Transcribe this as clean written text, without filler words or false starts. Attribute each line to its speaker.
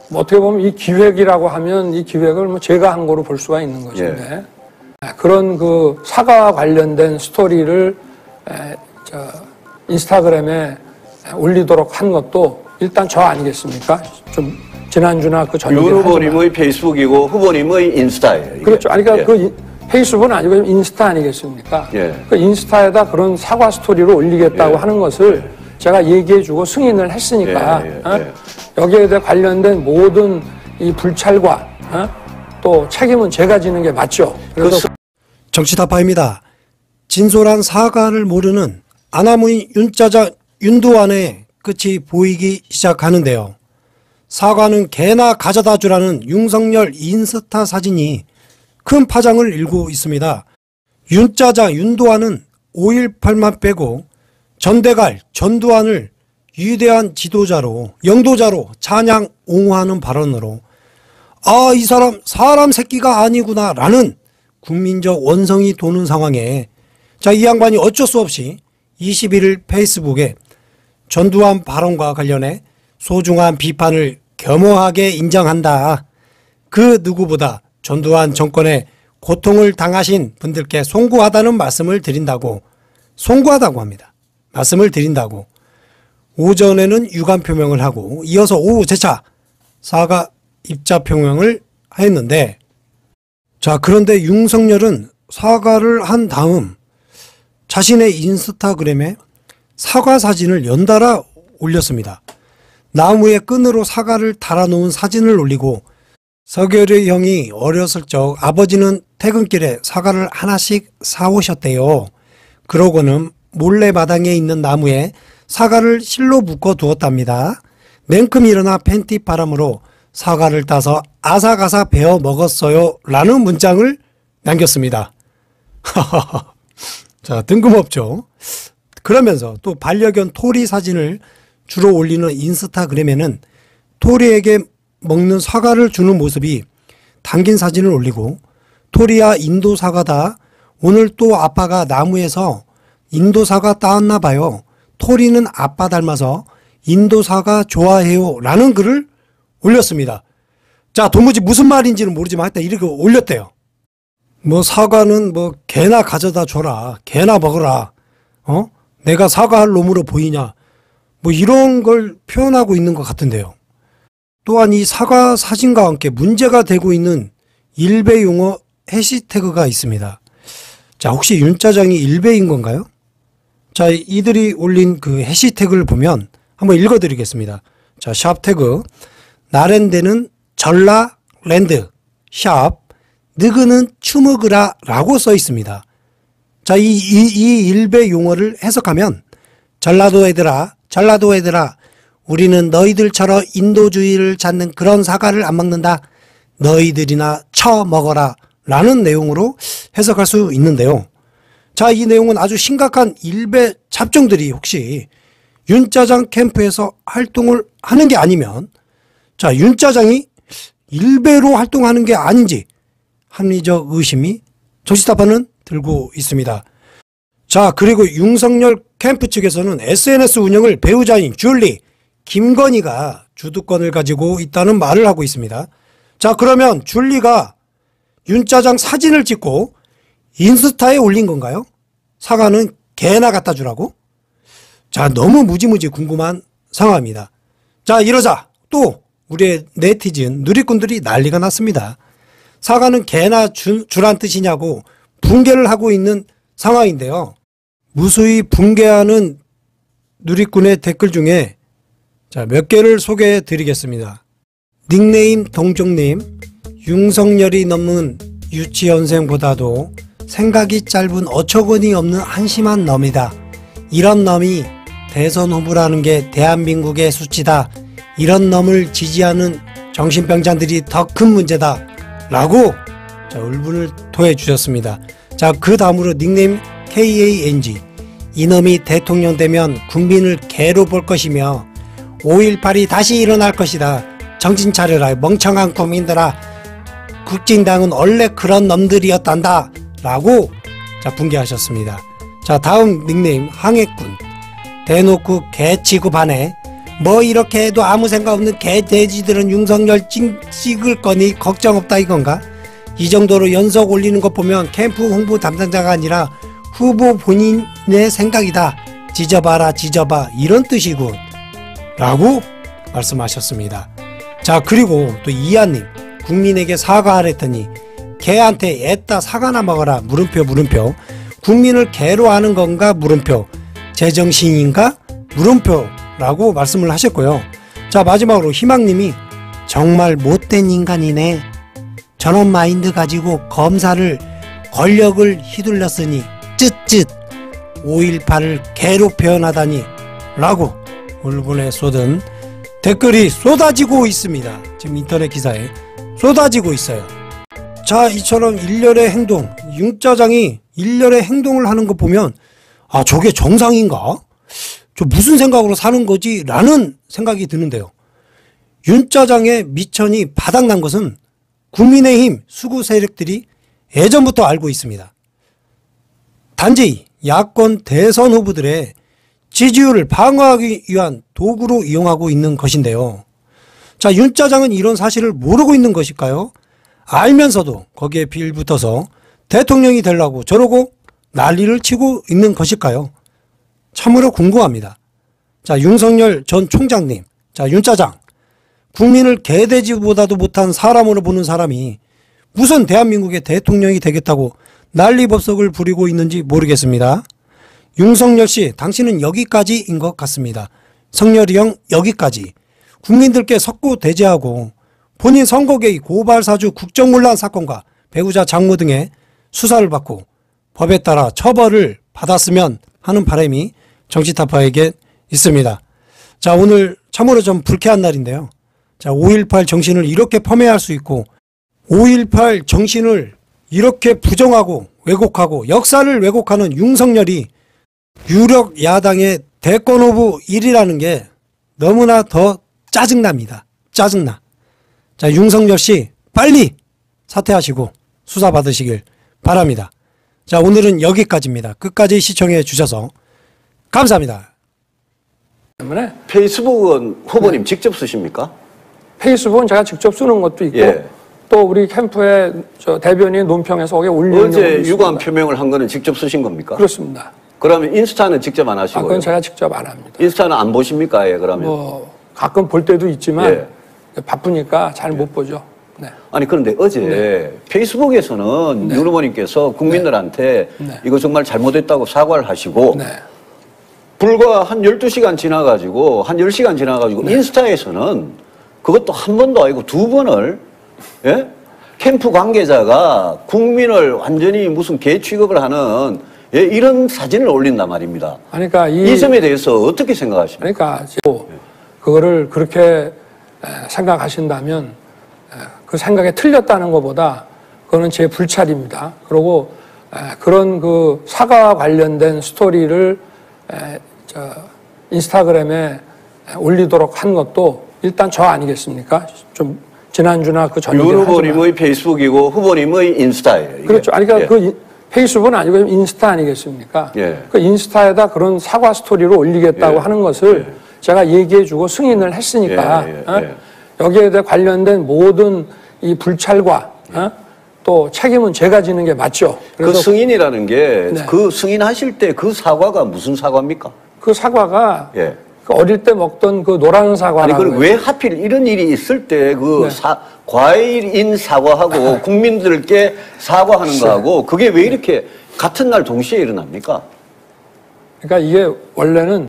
Speaker 1: 뭐 어떻게 보면 이 기획이라고 하면 이 기획을 뭐 제가 한 거로 볼 수가 있는 것인데 그런 그 사과와 관련된 스토리를 인스타그램에 올리도록 한 것도 일단 저 아니겠습니까? 좀 지난주나 그 전에
Speaker 2: 윤 후보님의 페이스북이고 후보님의 인스타예요. 이게.
Speaker 1: 그렇죠. 아니 그러니까 그 페이스북은 아니고 인스타 아니겠습니까? 그 인스타에다 그런 사과 스토리를 올리겠다고 하는 것을 제가 얘기해주고 승인을 했으니까 여기에 대해 관련된 모든 이 불찰과 또 책임은 제가 지는 게 맞죠. 그래서
Speaker 3: 정치타파입니다. 진솔한 사과를 모르는 아나무인 윤짜장 윤두환의 끝이 보이기 시작하는데요. 사과는 개나 가져다 주라는 윤석열 인스타 사진이 큰 파장을 일고 있습니다. 윤짜장 윤두환은 5.18만 빼고 전대갈 전두환을 위대한 지도자로 영도자로 찬양 옹호하는 발언으로 아, 이 사람 새끼가 아니구나 라는 국민적 원성이 도는 상황에 이 양반이 어쩔 수 없이 21일 페이스북에 전두환 발언과 관련해 소중한 비판을 겸허하게 인정한다. 그 누구보다 전두환 정권의 고통을 당하신 분들께 송구하다는 말씀을 드린다고 송구하다고 합니다. 말씀을 드린다고 오전에는 유감 표명을 하고 이어서 오후 재차 사과 입자 표명을 했는데 그런데 윤석열은 사과를 한 다음 자신의 인스타그램에 사과 사진을 연달아 올렸습니다. 나무에 끈으로 사과를 달아놓은 사진을 올리고 서결의 형이 어렸을 적 아버지는 퇴근길에 사과를 하나씩 사오셨대요. 그러고는 몰래 마당에 있는 나무에 사과를 실로 묶어 두었답니다. 냉큼 일어나 팬티 바람으로 사과를 따서 아삭아삭 베어 먹었어요 라는 문장을 남겼습니다. 뜬금없죠. 그러면서 또 반려견 토리 사진을 주로 올리는 인스타그램에는 토리에게 먹는 사과를 주는 모습이 담긴 사진을 올리고 토리야 인도 사과다. 오늘 또 아빠가 나무에서 인도 사과 따왔나 봐요. 토리는 아빠 닮아서 인도 사과 좋아해요 라는 글을 올렸습니다. 도무지 무슨 말인지는 모르지만 하여튼 이렇게 올렸대요. 뭐 사과는 뭐 개나 가져다 줘라. 개나 먹어라. 내가 사과할 놈으로 보이냐. 뭐 이런 걸 표현하고 있는 것 같은데요. 또한 이 사과 사진과 함께 문제가 되고 있는 일베 용어 해시태그가 있습니다. 혹시 윤짜장이 일베인 건가요? 이들이 올린 그 해시태그를 보면 한번 읽어드리겠습니다. 샵 태그 나랜데는 전라랜드 샵 느그는 추먹으라 라고 써 있습니다. 이 일베 용어를 해석하면 전라도 애들아 우리는 너희들처럼 인도주의를 찾는 그런 사과를 안 먹는다. 너희들이나 처먹어라 라는 내용으로 해석할 수 있는데요. 이 내용은 아주 심각한 일베 잡종들이 혹시 윤짜장 캠프에서 활동을 하는 게 아니면 윤짜장이 일베로 활동하는 게 아닌지 합리적 의심이 정치타파는 들고 있습니다. 그리고 윤석열 캠프 측에서는 SNS 운영을 배우자인 줄리 김건희가 주도권을 가지고 있다는 말을 하고 있습니다. 그러면 줄리가 윤짜장 사진을 찍고 인스타에 올린 건가요? 사과는 개나 갖다 주라고? 너무 무지무지 궁금한 상황입니다. 이러자 또 우리의 네티즌 누리꾼들이 난리가 났습니다. 사과는 개나 주란 뜻이냐고 붕괴를 하고 있는 상황인데요. 무수히 붕괴하는 누리꾼의 댓글 중에 몇 개를 소개해 드리겠습니다. 닉네임 동종님, 윤석열이 넘는 유치원생보다도 생각이 짧은 어처구니 없는 한심한 놈이다. 이런 놈이 대선 후보라는 게 대한민국의 수치다. 이런 놈을 지지하는 정신병자들이 더 큰 문제다 라고 울분을 토해 주셨습니다. 그 다음으로 닉네임 KANG, 이놈이 대통령 되면 국민을 개로 볼 것이며 5.18이 다시 일어날 것이다. 정신 차려라 멍청한 국민들아. 국진당은 원래 그런 놈들이었단다 라고 붕괴하셨습니다. 다음 닉네임 항해꾼, 대놓고 개 취급하네. 뭐 이렇게 해도 아무 생각 없는 개돼지들은 윤석열 찍을 거니 걱정 없다 이건가? 이 정도로 연속 올리는 것 보면 캠프 홍보 담당자가 아니라 후보 본인의 생각이다. 지져봐라 지져봐 이런 뜻이군 라고 말씀하셨습니다. 자, 그리고 또 이하님, 국민에게 사과하랬더니 개한테 애따 사과나 먹어라 물음표. 국민을 개로 하는 건가 물음표. 제정신인가 물음표라고 말씀을 하셨고요. 자, 마지막으로 희망님이 정말 못된 인간이네. 저런 마인드 가지고 검사를 권력을 휘둘렀으니 쯧쯧 5.18을 개로 표현하다니 라고 울분에 쏟은 댓글이 쏟아지고 있습니다. 지금 인터넷 기사에 쏟아지고 있어요. 자, 이처럼 일련의 행동, 윤짜장이 일련의 행동을 하는 거 보면 아, 저게 정상인가? 저 무슨 생각으로 사는 거지? 라는 생각이 드는데요. 윤짜장의 미천이 바닥난 것은 국민의힘 수구 세력들이 예전부터 알고 있습니다. 단지 야권 대선 후보들의 지지율을 방어하기 위한 도구로 이용하고 있는 것인데요. 자, 윤짜장은 이런 사실을 모르고 있는 것일까요? 알면서도 거기에 빌붙어서 대통령이 되려고 저러고 난리를 치고 있는 것일까요? 참으로 궁금합니다. 자, 윤석열 전 총장님, 자, 윤짜장, 국민을 개돼지보다도 못한 사람으로 보는 사람이 무슨 대한민국의 대통령이 되겠다고 난리법석을 부리고 있는지 모르겠습니다. 윤석열 씨, 당신은 여기까지인 것 같습니다. 성렬이 형 여기까지. 국민들께 석고대죄하고 본인 선거 개입, 고발 사주, 국정논란 사건과 배우자 장모 등의 수사를 받고 법에 따라 처벌을 받았으면 하는 바람이 정치타파에게 있습니다. 자, 오늘 참으로 좀 불쾌한 날인데요. 자, 5.18 정신을 이렇게 폄훼할 수 있고 5.18 정신을 이렇게 부정하고 왜곡하고 역사를 왜곡하는 윤석열이 유력 야당의 대권 후보 1위라는 게 너무나 더 짜증납니다. 짜증나. 자, 윤석열 씨 빨리 사퇴하시고 수사 받으시길 바랍니다. 자, 오늘은 여기까지입니다. 끝까지 시청해 주셔서 감사합니다.
Speaker 1: 때문에
Speaker 2: 페이스북은 후보님 직접 쓰십니까?
Speaker 1: 페이스북은 제가 직접 쓰는 것도 있고
Speaker 2: 예.
Speaker 1: 또 우리 캠프의 저 대변인 논평에서 거기에 올리는
Speaker 2: 어제
Speaker 1: 경우도
Speaker 2: 유감
Speaker 1: 있습니다.
Speaker 2: 표명을 한 거는 직접 쓰신 겁니까?
Speaker 1: 그렇습니다.
Speaker 2: 그러면 인스타는 직접 안 하시고요?
Speaker 1: 그건 제가 직접 안 합니다.
Speaker 2: 인스타는 안 보십니까? 예, 그러면.
Speaker 1: 뭐 가끔 볼 때도 있지만
Speaker 2: 예.
Speaker 1: 바쁘니까 잘 못 보죠. 네.
Speaker 2: 아니 그런데 어제 페이스북에서는 윤 후보님께서 국민들한테 이거 정말 잘못했다고 사과를 하시고
Speaker 1: 네.
Speaker 2: 불과 한 12시간 지나가지고 한 10시간 지나가지고 인스타에서는 그것도 한 번도 아니고 두 번을 예? 캠프 관계자가 국민을 완전히 무슨 개 취급을 하는 예? 이런 사진을 올린단 말입니다.
Speaker 1: 그러니까
Speaker 2: 이 점에 대해서 어떻게 생각하십니까?
Speaker 1: 그러니까 그거를 그렇게 생각하신다면 그 생각에 틀렸다는 것보다 그거는 제 불찰입니다. 그리고 그런 그 사과와 관련된 스토리를 인스타그램에 올리도록 한 것도 일단 저 아니겠습니까? 좀 지난주나 그 전주에
Speaker 2: 윤 후보님의 페이스북이고 후보님의 인스타예요. 이게.
Speaker 1: 그렇죠. 아니 그러니까
Speaker 2: 예.
Speaker 1: 그 페이스북은 아니고 인스타 아니겠습니까?
Speaker 2: 예.
Speaker 1: 그 인스타에다 그런 사과 스토리를 올리겠다고
Speaker 2: 예.
Speaker 1: 하는 것을 제가 얘기해주고 승인을 했으니까 여기에 대해 관련된 모든 이 불찰과 또 책임은 제가 지는 게 맞죠.
Speaker 2: 그 승인이라는 게 그 승인하실 때 그 사과가 무슨 사과입니까?
Speaker 1: 그 사과가
Speaker 2: 예.
Speaker 1: 그 어릴 때 먹던 그 노란 사과라고.
Speaker 2: 아니 그럼 왜 하필 이런 일이 있을 때 그 과일인 사과하고 국민들께 사과하는 거하고 그게 왜 이렇게 같은 날 동시에 일어납니까?
Speaker 1: 그러니까 이게 원래는